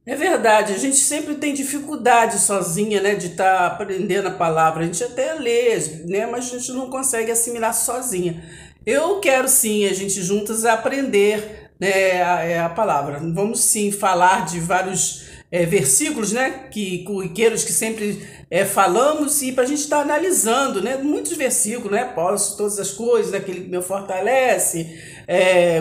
É verdade, a gente sempre tem dificuldade sozinha, né, de estar aprendendo a palavra. A gente até lê, né, mas a gente não consegue assimilar sozinha. Eu quero sim, a gente juntas aprender, né, a palavra. Vamos sim falar de vários versículos, né, que corriqueiros que sempre falamos e para a gente estar analisando, né, muitos versículos, né, posso todas as coisas, aquele que me fortalece,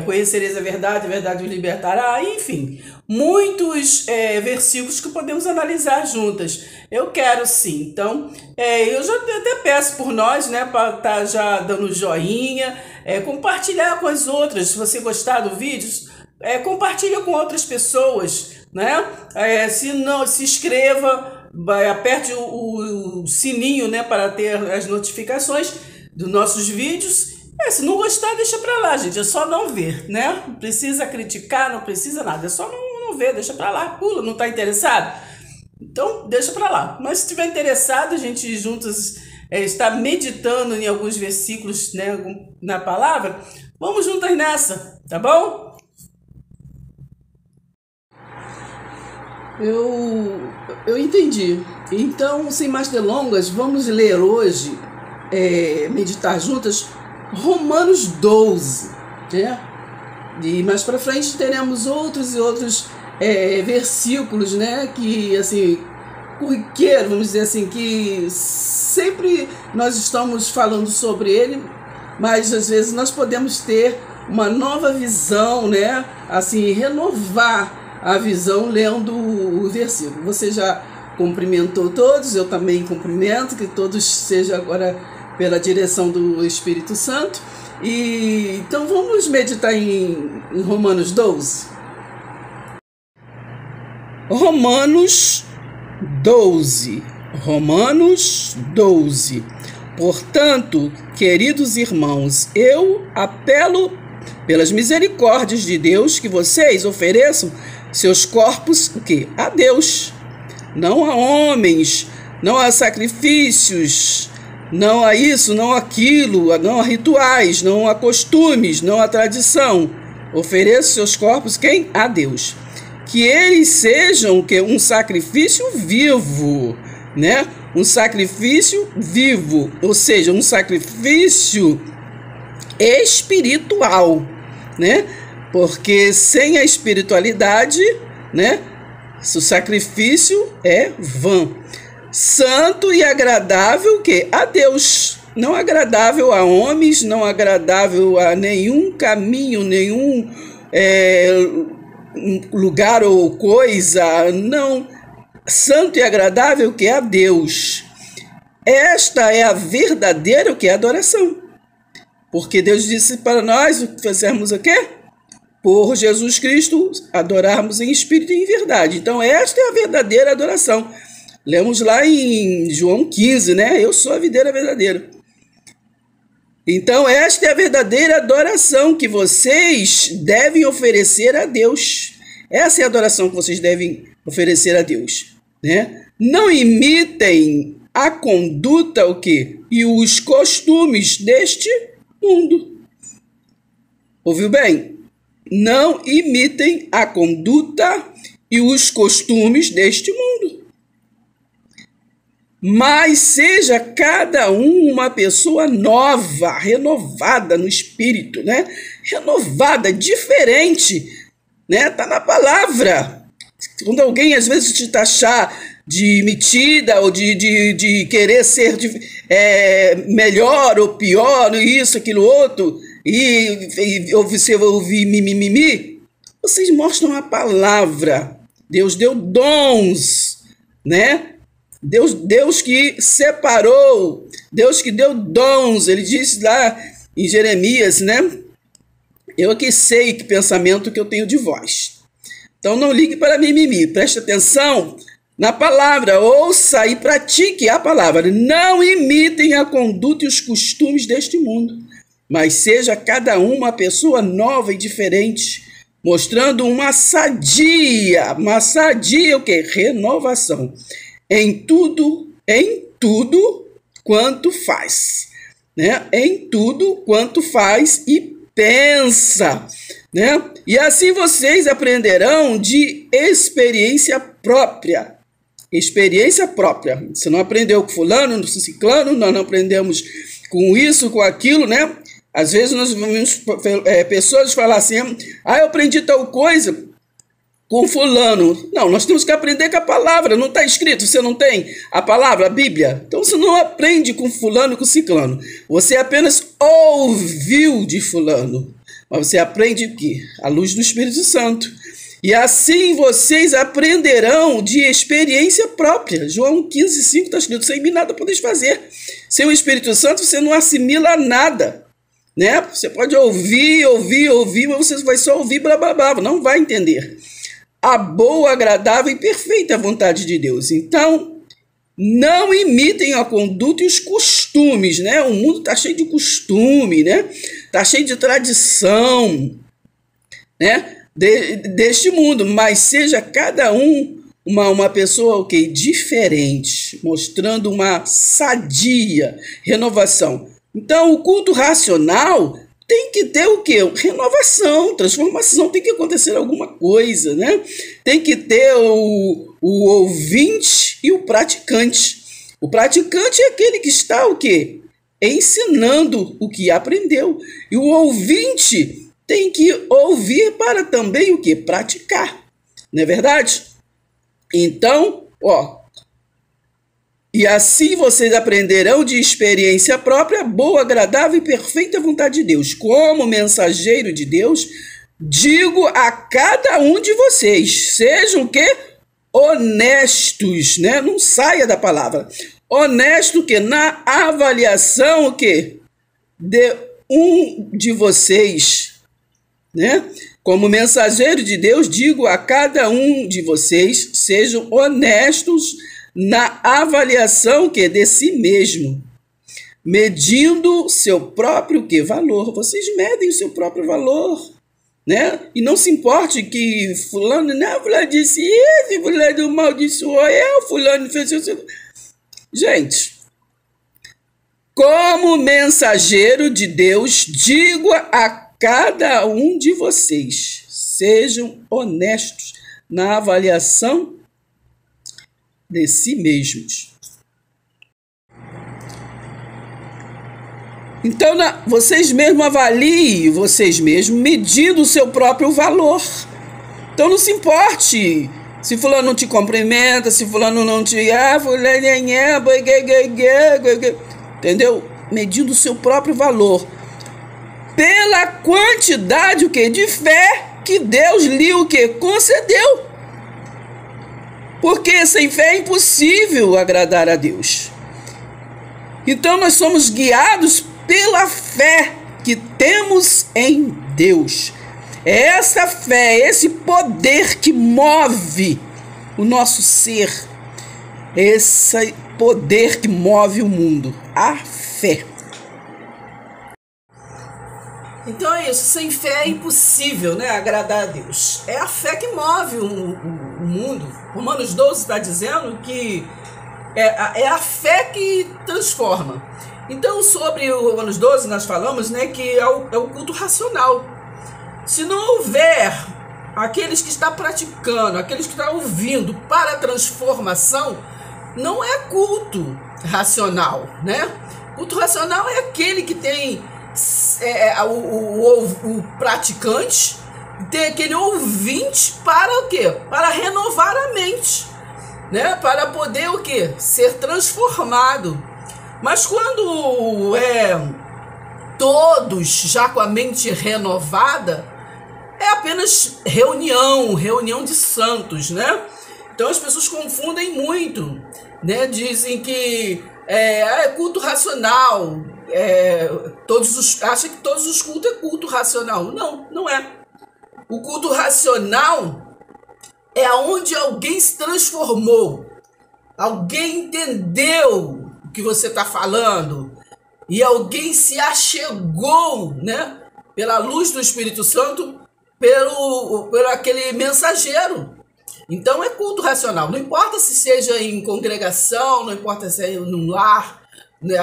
conhecereis a verdade os libertará, enfim muitos versículos que podemos analisar juntas. Eu quero sim. Então, eu já até peço por nós, né, para estar já dando joinha, compartilhar com as outras. Se você gostar do vídeo, compartilha com outras pessoas, né? Se não, se inscreva, aperte o sininho, né, para ter as notificações dos nossos vídeos. Se não gostar, deixa pra lá, gente. É só não ver, né? Não precisa criticar, não precisa nada. É só não ver, deixa pra lá, pula, não tá interessado? Então, deixa pra lá. Mas se estiver interessado, a gente juntas está meditando em alguns versículos, né, na palavra, vamos juntas nessa, tá bom? Eu entendi. Então, sem mais delongas, vamos ler hoje, meditar juntas, Romanos 12, né? E mais para frente teremos outros e outros versículos, né? Que, assim, corriqueiro, vamos dizer assim, que sempre nós estamos falando sobre ele, mas às vezes nós podemos ter uma nova visão, né? Assim, renovar a visão lendo o versículo. Você já cumprimentou todos, eu também cumprimento, que todos sejam agora pela direção do Espírito Santo. E então vamos meditar em Romanos 12. Romanos 12. Romanos 12. Portanto, queridos irmãos, eu apelo pelas misericórdias de Deus que vocês ofereçam seus corpos o quê? A Deus, não a homens, não a sacrifícios, não a isso, não aquilo, não a rituais, não a costumes, não a tradição. Ofereça seus corpos quem? A Deus. Que eles sejam que um sacrifício vivo, né? Um sacrifício vivo, ou seja, um sacrifício espiritual, né? Porque sem a espiritualidade, né, o sacrifício é vão. Santo e agradável que a Deus, não agradável a homens, não agradável a nenhum caminho, nenhum lugar ou coisa, não. Santo e agradável que a Deus. Esta é a verdadeira o que é adoração. Porque Deus disse para nós fazermos o quê? Por Jesus Cristo, adorarmos em espírito e em verdade. Então, esta é a verdadeira adoração. Lemos lá em João 15, né? Eu sou a videira verdadeira. Então, esta é a verdadeira adoração que vocês devem oferecer a Deus. Essa é a adoração que vocês devem oferecer a Deus, né? Não imitem a conduta o quê? E os costumes deste mundo. Ouviu bem? Não imitem a conduta e os costumes deste mundo. Mas seja cada um uma pessoa nova, renovada no espírito, né? Renovada, diferente, né? Tá na palavra. Quando alguém às vezes te taxar de metida ou de querer ser melhor ou pior, isso, aquilo, outro, e você vai ouvir mimimi, vocês mostram a palavra. Deus deu dons, né? Deus que separou, Deus que deu dons. Ele disse lá em Jeremias, né? Eu aqui sei que pensamento que eu tenho de vós. Então não ligue para mimimi, preste atenção na palavra, ouça e pratique a palavra. Não imitem a conduta e os costumes deste mundo, mas seja cada um uma pessoa nova e diferente, mostrando uma sadia o quê? Renovação. Em tudo quanto faz, né? Em tudo quanto faz e pensa, né? E assim vocês aprenderão de experiência própria. Experiência própria. Você não aprendeu com fulano, com ciclano, nós não aprendemos com isso, com aquilo, né? Às vezes nós vemos pessoas falar assim, eu aprendi tal coisa com fulano. Não, nós temos que aprender com a palavra, não está escrito, você não tem a palavra, a Bíblia. Então você não aprende com fulano, com ciclano. Você apenas ouviu de fulano. Mas você aprende o quê? A luz do Espírito Santo. E assim vocês aprenderão de experiência própria. João 15:5 está escrito, sem mim nada podeis fazer. Sem o Espírito Santo você não assimila nada, né? Você pode ouvir, mas você vai só ouvir, blá, blá, blá, não vai entender a boa, agradável e perfeita vontade de Deus. Então, não imitem a conduta e os costumes, né? O mundo está cheio de costume, né? Está cheio de tradição, né? Deste mundo, mas seja cada um uma pessoa diferente, mostrando uma sadia renovação. Então, o culto racional tem que ter o quê? Renovação, transformação, tem que acontecer alguma coisa, né? Tem que ter o ouvinte e o praticante. O praticante é aquele que está o quê? Ensinando o que aprendeu. E o ouvinte tem que ouvir para também o quê? Praticar. Não é verdade? Então, e assim vocês aprenderão de experiência própria, boa, agradável e perfeita vontade de Deus. Como mensageiro de Deus, digo a cada um de vocês, sejam o quê? Honestos, né? Não saia da palavra. Honesto que na avaliação o quê? De um de vocês, né? Como mensageiro de Deus, digo a cada um de vocês, sejam honestos na avaliação que de si mesmo, medindo seu próprio valor. Vocês medem o seu próprio valor, né? E não se importe que fulano disse isso, fulano maldiçoou fulano fez isso. Gente, como mensageiro de Deus, digo a cada um de vocês, sejam honestos na avaliação de si mesmos. Então, vocês mesmos avaliem vocês mesmos, medindo o seu próprio valor. Então, não se importe se fulano não te cumprimenta, se fulano não te... entendeu? Medindo o seu próprio valor. Pela quantidade de fé que Deus lhe concedeu. Porque sem fé é impossível agradar a Deus. Então nós somos guiados pela fé que temos em Deus. É essa fé, esse poder que move o nosso ser. Esse poder que move o mundo. A fé. Então é isso, sem fé é impossível, né, agradar a Deus. É a fé que move o mundo. Romanos 12 está dizendo que é a fé que transforma. Então, sobre o Romanos 12, nós falamos, né, que é o culto racional. Se não houver aqueles que estão praticando, aqueles que estão ouvindo para a transformação, não é culto racional, né? Culto racional é aquele que tem o praticante, tem aquele ouvinte para o quê? Para renovar a mente, né? Para poder o quê? Ser transformado. Mas quando todos já com a mente renovada, é apenas reunião de santos, né? Então as pessoas confundem muito, né? Dizem que é culto racional, acham que todos os cultos é culto racional. Não, não é. O culto racional é onde alguém se transformou, alguém entendeu o que você está falando e alguém se achegou, né? Pela luz do Espírito Santo, pelo aquele mensageiro. Então é culto racional. Não importa se seja em congregação, não importa se é num lar,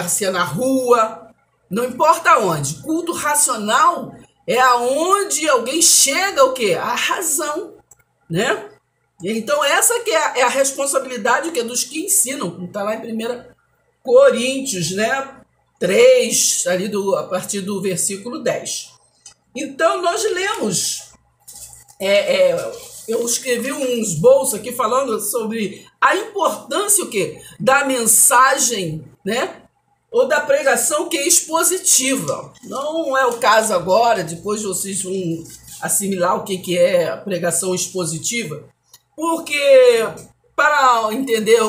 se é na rua, não importa onde. Culto racional é aonde alguém chega o quê? A razão, né? Então essa que é a responsabilidade que é dos que ensinam, está lá em 1 Coríntios, né? 3, ali a partir do versículo 10. Então nós lemos, eu escrevi uns bolsos aqui falando sobre a importância o quê? Da mensagem, né? Ou da pregação que é expositiva. Não é o caso agora, depois vocês vão assimilar o que é a pregação expositiva, porque para entender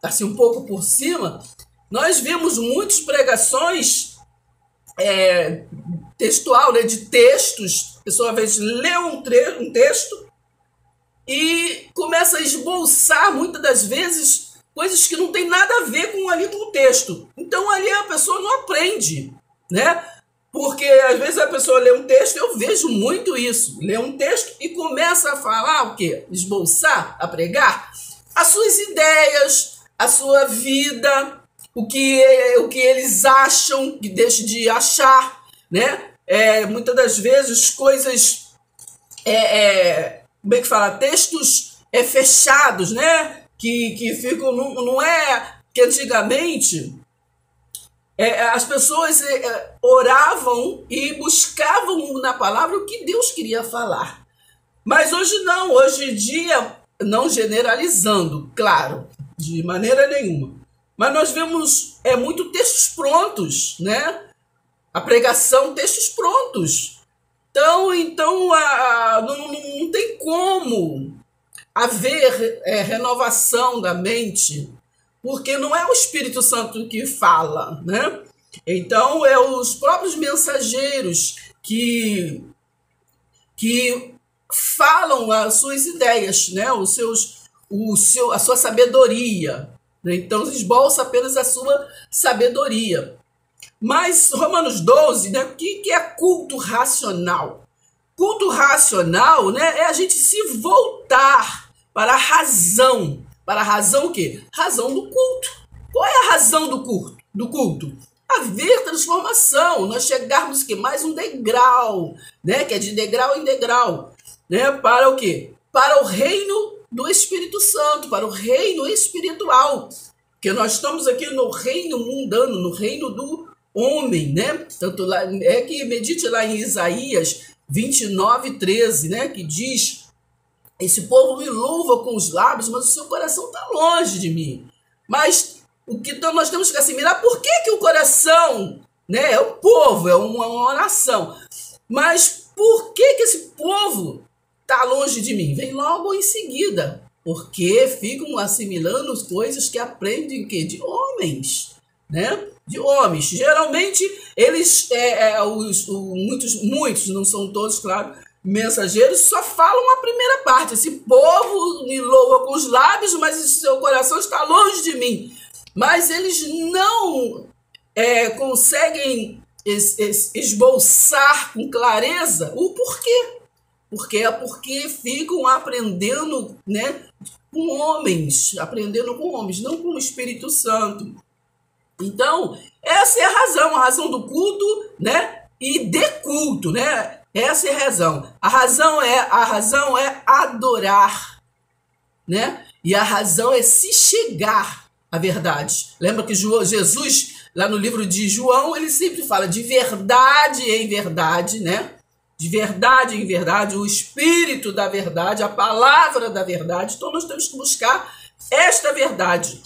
assim, um pouco por cima, nós vemos muitas pregações textual, né, de textos. A pessoa às vezes lê um texto e começa a esboçar, muitas das vezes, coisas que não tem nada a ver com o texto. Então ali a pessoa não aprende, né? Porque às vezes a pessoa lê um texto, eu vejo muito isso, lê um texto e começa a falar o quê? Esboçar, a pregar as suas ideias, a sua vida, o que eles acham, que deixa de achar, né? Muitas das vezes coisas, como é que fala? Textos fechados, né? Que ficam, não é que antigamente as pessoas oravam e buscavam na palavra o que Deus queria falar. Mas hoje não, hoje em dia, não generalizando, claro, de maneira nenhuma. Mas nós vemos muito textos prontos, né? A pregação, textos prontos. Então não tem como haver renovação da mente, porque não é o Espírito Santo que fala, né? Então, os próprios mensageiros que falam as suas ideias, né? A sua sabedoria. Né? Então, esboça apenas a sua sabedoria. Mas, Romanos 12, né? O que é culto racional? Culto racional, né? É a gente se voltar para a razão. Para a razão o quê? Razão do culto. Qual é a razão do culto? Haver transformação. Nós chegarmos que mais um degrau, né? Que é de degrau em degrau, né? Para o quê? Para o reino do Espírito Santo, para o reino espiritual. Porque nós estamos aqui no reino mundano, no reino do homem, né? Tanto lá, que medite lá em Isaías 29:13, né? Que diz: esse povo me louva com os lábios, mas o seu coração está longe de mim. Mas o que nós temos que assimilar, por que o coração, né, é o povo, é uma nação. Mas por que esse povo está longe de mim? Vem logo em seguida. Porque ficam assimilando coisas que aprendem de homens, né? De homens. Geralmente, eles, muitos, não são todos, claro, mensageiros, só falam a primeira parte. Esse povo me louva com os lábios, mas o seu coração está longe de mim. Mas eles não conseguem esboçar com clareza o porquê. Porque ficam aprendendo, né, com homens, não com o Espírito Santo. Então, essa é a razão do culto, né, e de culto, né? Essa é a razão. A razão é adorar, né? E a razão é se chegar à verdade. Lembra que Jesus, lá no livro de João, ele sempre fala de verdade em verdade, né? De verdade em verdade, o Espírito da verdade, a palavra da verdade. Então, nós temos que buscar esta verdade.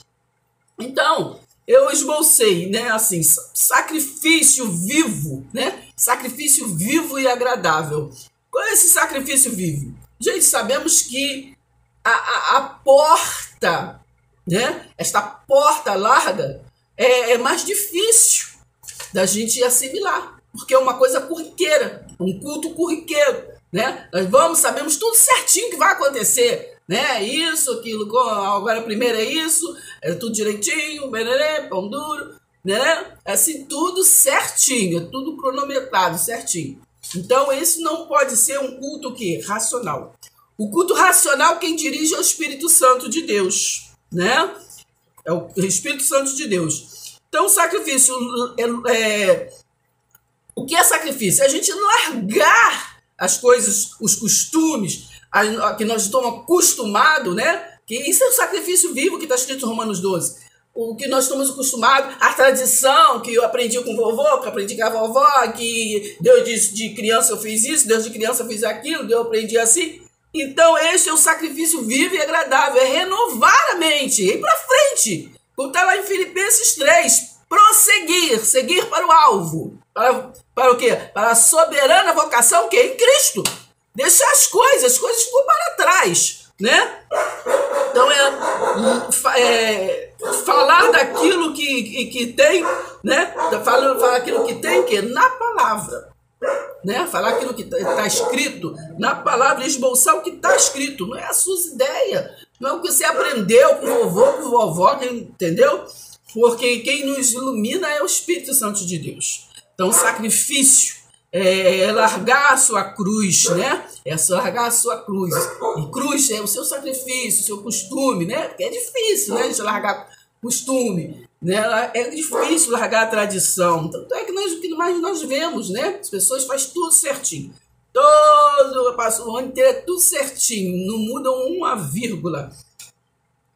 Então, eu esbocei, né, assim, sacrifício vivo, né? Sacrifício vivo e agradável. Qual é esse sacrifício vivo? Gente, sabemos que a porta, né? Esta porta larga é mais difícil da gente assimilar, porque é uma coisa corriqueira, um culto corriqueiro, né? Nós sabemos tudo certinho que vai acontecer, né? Isso, aquilo, agora primeiro é isso, é tudo direitinho, pão duro, né? Assim, tudo certinho, tudo cronometrado certinho. Então, esse não pode ser um culto racional. O culto racional, quem dirige é o Espírito Santo de Deus, né? É o Espírito Santo de Deus. Então, o sacrifício O que é sacrifício? É a gente largar as coisas, os costumes, que nós estamos acostumados, né? Que isso é o sacrifício vivo que está escrito em Romanos 12. O que nós estamos acostumados, a tradição que eu aprendi com o vovô, que eu aprendi com a vovó, que Deus disse de criança eu fiz isso, Deus de criança eu fiz aquilo, Deus eu aprendi assim. Então este é o sacrifício vivo e agradável, é renovar a mente, ir para frente. Como está lá em Filipenses 3, prosseguir, seguir para o alvo. Para o quê? Para a soberana vocação que é em Cristo. Deixar as coisas ficam para trás, né? Então falar daquilo que tem, né? Falar aquilo que tem, que é na palavra, né? Falar aquilo que está escrito na palavra, esboçar o que está escrito, não é as suas ideias, não é o que você aprendeu com o vovô, com a vovó, entendeu? Porque quem nos ilumina é o Espírito Santo de Deus. Então, sacrifício é largar a sua cruz, né? É largar a sua cruz. E cruz é o seu sacrifício, o seu costume, né? Porque é difícil, né? A gente largar costume, né? É difícil largar a tradição. Tanto é que nós vemos, né? As pessoas fazem tudo certinho. O ano inteiro é tudo certinho. Não mudam uma vírgula.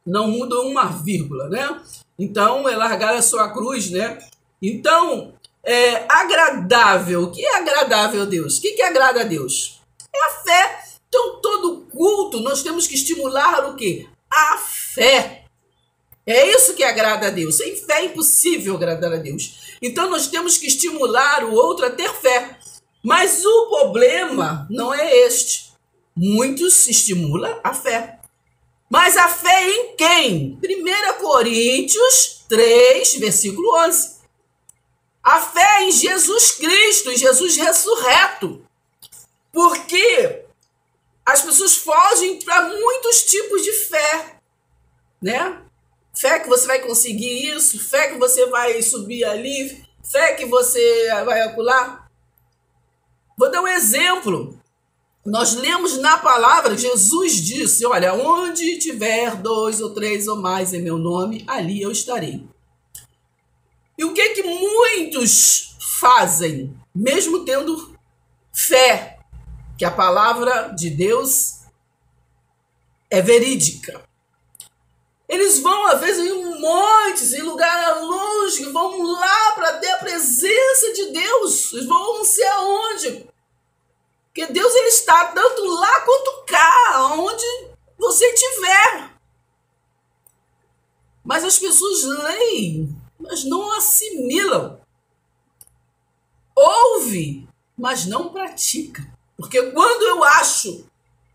Não mudam uma vírgula, né? Então, é largar a sua cruz, né? Então, é agradável. O que é agradável a Deus? O que agrada a Deus? É a fé. Então, todo culto, nós temos que estimular o quê? A fé. É isso que agrada a Deus. Sem fé é impossível agradar a Deus. Então, nós temos que estimular o outro a ter fé. Mas o problema não é este. Muitos estimulam a fé. Mas a fé em quem? 1 Coríntios 3, versículo 11. A fé em Jesus Cristo, em Jesus ressurreto. Porque as pessoas fogem para muitos tipos de fé, né? Fé que você vai conseguir isso, fé que você vai subir ali, fé que você vai acular. Vou dar um exemplo. Nós lemos na palavra, Jesus disse, olha, onde tiver 2 ou 3 ou mais em meu nome, ali eu estarei. E o que muitos fazem, mesmo tendo fé, que a palavra de Deus é verídica? Eles vão, às vezes, em montes, em lugares longe, vão lá para ter a presença de Deus. Eles vão não sei aonde. Porque Deus ele está tanto lá quanto cá, onde você estiver. Mas as pessoas leem, mas não assimilam. Ouve, mas não pratica. Porque quando eu acho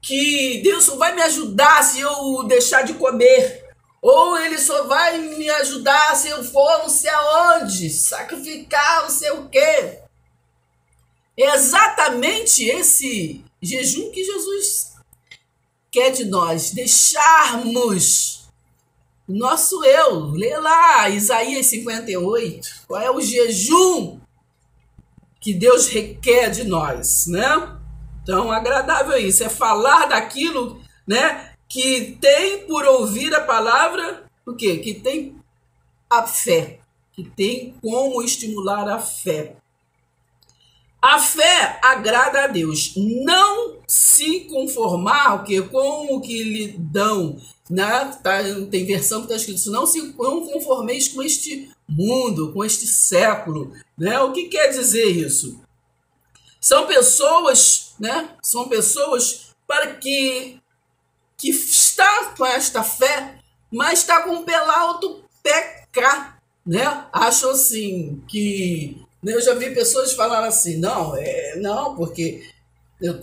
que Deus só vai me ajudar se eu deixar de comer, ou Ele só vai me ajudar se eu for não sei aonde, sacrificar não sei o quê. É exatamente esse jejum que Jesus quer de nós, deixarmos o nosso eu. Lê lá Isaías 58, qual é o jejum que Deus requer de nós, né? Então, agradável é isso, é falar daquilo, né, que tem por ouvir a palavra, o quê? Que tem a fé, que tem como estimular a fé. A fé agrada a Deus, não se conformar com o que lhe dão, né? Tem versão que está escrito, não conformeis com este mundo, com este século, né? O que quer dizer isso? São pessoas, né? São pessoas para que está com esta fé, mas está com o pé alto pecar, né? Acham assim que... Eu já vi pessoas falar assim, não, porque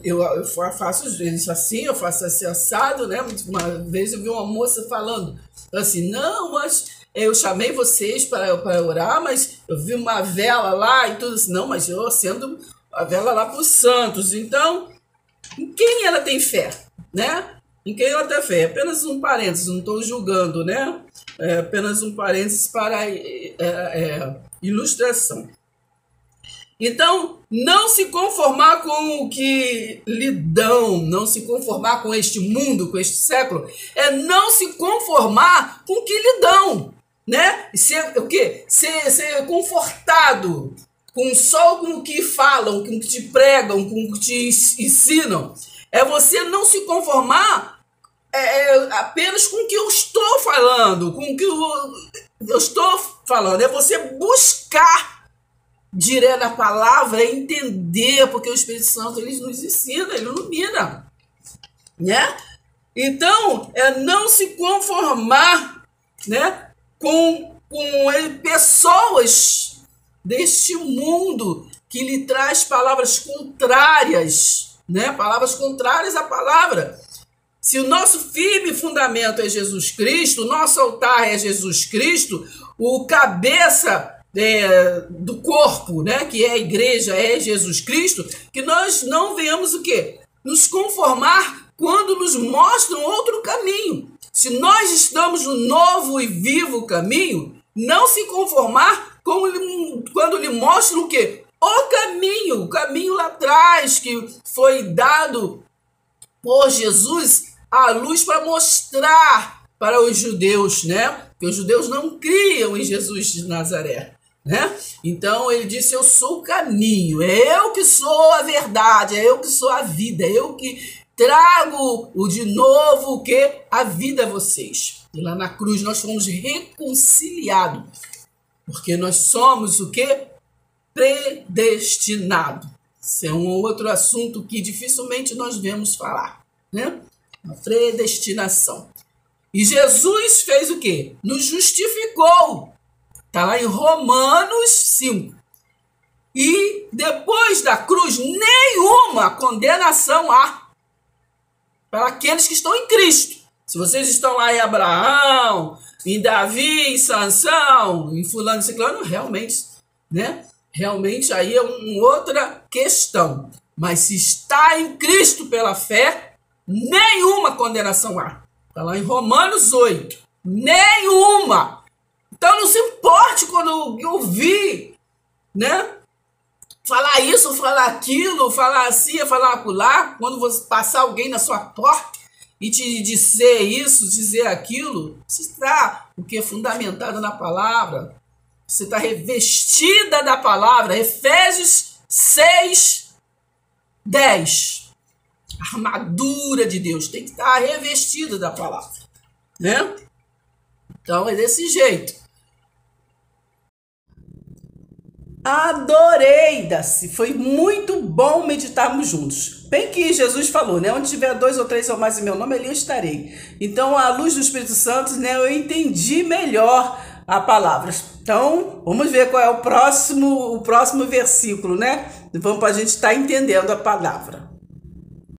eu faço isso assim, eu faço assim assado, né? Uma vez eu vi uma moça falando assim, não, mas eu chamei vocês para orar, mas eu vi uma vela lá e tudo assim, não, mas eu acendo a vela lá para os santos. Então, em quem ela tem fé, né? Em quem ela tem fé? Apenas um parênteses, não estou julgando, né? É apenas um parênteses para ilustração. Então, não se conformar com o que lhe dão, não se conformar com este mundo, com este século, é não se conformar com o que lhe dão, né? Ser o quê? Ser confortado só com o que falam, com o que te pregam, com o que te ensinam. É você não se conformar apenas com o que eu estou falando, com o que eu estou falando. É você buscar direto na palavra, entender, porque o Espírito Santo ele nos ensina, ele ilumina, né? Então, é não se conformar, né, com pessoas deste mundo que lhe traz palavras contrárias, né? Palavras contrárias à palavra. Se o nosso firme fundamento é Jesus Cristo, o nosso altar é Jesus Cristo, o cabeça do corpo, né, que é a igreja, é Jesus Cristo, que nós não venhamos o quê? Nos conformar quando nos mostram outro caminho. Se nós estamos no novo e vivo caminho, não se conformar quando lhe mostram o quê? O caminho lá atrás que foi dado por Jesus à luz para mostrar para os judeus, né? Porque os judeus não criam em Jesus de Nazaré, né? Então ele disse: eu sou o caminho, é eu que sou a verdade, é eu que sou a vida, é eu que trago de novo o que? A vida a vocês. E lá na cruz nós fomos reconciliados, porque nós somos o que? Predestinado. Isso é um outro assunto que dificilmente nós vemos falar, né? A predestinação. E Jesus fez o quê? Nos justificou. Está lá em Romanos 5. E depois da cruz, nenhuma condenação há para aqueles que estão em Cristo. Se vocês estão lá em Abraão, em Davi, em Sansão, em fulano e ciclano, realmente, né? Realmente aí é uma outra questão. Mas se está em Cristo pela fé, nenhuma condenação há. Está lá em Romanos 8. Nenhuma. Então não se importe quando eu ouvir, né? Falar isso, falar aquilo, falar assim, falar acolá. Quando você passar alguém na sua porta e te dizer isso, dizer aquilo, você está o que é fundamentado na palavra. Você está revestida da palavra. Efésios 6, 10. A armadura de Deus tem que estar revestida da palavra, né? Então é desse jeito. Adorei, Daci. Foi muito bom meditarmos juntos. Bem que Jesus falou, né? Onde tiver 2 ou 3 ou mais em meu nome, ali eu estarei. Então, à luz do Espírito Santo, né, eu entendi melhor a palavra. Então, vamos ver qual é o próximo versículo, né? Vamos para a gente estar entendendo a palavra.